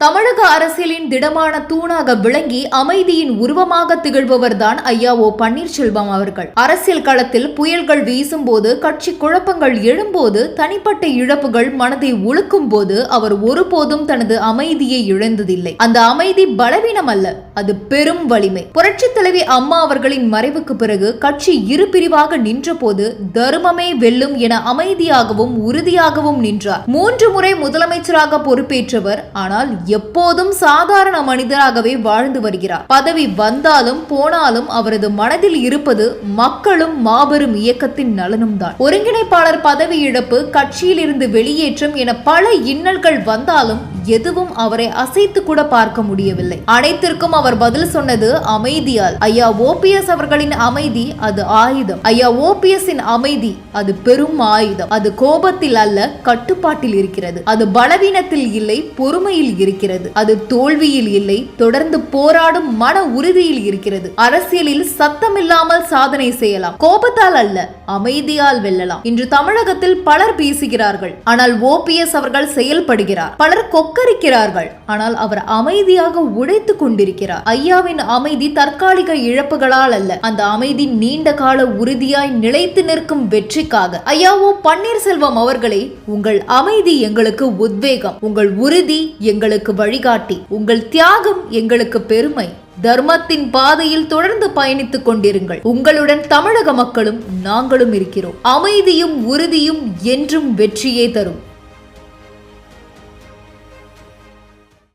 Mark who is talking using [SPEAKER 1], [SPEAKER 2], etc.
[SPEAKER 1] தமிழக அரசியலின் திடமான தூணாக விளங்கி அமைதியின் உருவமாக திகழ்பவர்தான் ஐயா ஓ பன்னீர்செல்வம் அவர்கள். அரசியல் களத்தில் புயல்கள் வீசும்போது, கட்சி குழப்பங்கள் எழும்போது, தனிப்பட்ட இழப்புகள் மனதை உழுக்கும் போது அவர் ஒருபோதும் தனது அமைதியை இழந்ததில்லை. அந்த அமைதி பலவீனம் அல்ல, அது பெரும் வலிமை. புரட்சி தலைவி அம்மா அவர்களின் மறைவுக்கு பிறகு கட்சி இரு பிரிவாக நின்ற போது தர்மமே வெல்லும் என அமைதியாகவும் உறுதியாகவும் நின்றார். 3 முறை முதலமைச்சராக பொறுப்பேற்றவர். ஆனால் எப்போதும் சாதாரண மனிதராகவே வாழ்ந்து வருகிறார். பதவி வந்தாலும் போனாலும் அவரது மனதில் இருப்பது மக்களும் மாபெரும் இயக்கத்தின் நலனும் தான். ஒருங்கிணைப்பாளர் பதவி இழப்பு, கட்சியில் இருந்து வெளியேற்றம் என பல இன்னல்கள் வந்தாலும் எதுவும் அவரை அசைத்து கூட பார்க்க முடியவில்லை. அனைத்திற்கும் அவர் பதில் சொன்னது அமைதியால். ஐயா ஓபிஎஸ் அவர்களின் அமைதி அது ஆயுதம். ஐயா ஓபிஎஸ் அமைதி அது பெரும் ஆயுதம். அது கோபத்தில் அல்ல, கட்டுப்பாட்டில் இருக்கிறது. அது பலவீனத்தில் இல்லை, பொறுமையில் இருக்கிறது. அது தோல்வியில் இல்லை, தொடர்ந்து போராடும் மன உறுதியில் இருக்கிறது. அரசியலில் சத்தமில்லாமல் சாதனை செய்யலாம், கோபத்தால் அல்ல, அமைதியால் வெல்லலாம். இன்று தமிழகத்தில் பலர் பேசுகிறார்கள், ஆனால் ஓபிஎஸ் அவர்கள் செயல்படுகிறார். பலர் கொக்கரிக்கிறார்கள், ஆனால் அவர் அமைதியாக உடைத்துக் கொண்டிருக்கிறார். ஐயாவின் அமைதி தற்காலிக இழப்புகளால் அல்ல, அந்த அமைதி நீண்ட கால உறுதியாய் நிலைத்து நிற்கும் வெற்றிக்காக. ஐயா ஓ பன்னீர்செல்வம் அவர்களே, உங்கள் அமைதி எங்களுக்கு உத்வேகம், உங்கள் உறுதி எங்களுக்கு வழிகாட்டி, உங்கள் தியாகம் எங்களுக்கு பெருமை. தர்மத்தின் பாதையில் தொடர்ந்து பயணித்துக் கொண்டிருங்கள். உங்களுடன் தமிழக மக்களும் நாங்களும் இருக்கிறோம். அமைதியும் உறுதியும் என்றும் வெற்றியே தரும்.